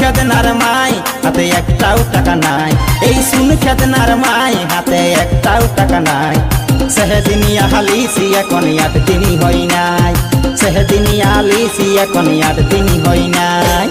খেদনার মাই হাতে একটাও টাকা নাই, এই শুন খেদনার মাই হাতে একটাও টাকা নাই। সেদিনিয়া হালিসি এখন 8 দিনই হয় নাই, সেদিনিয়া হালিসি এখন 8 দিনই হয় নাই।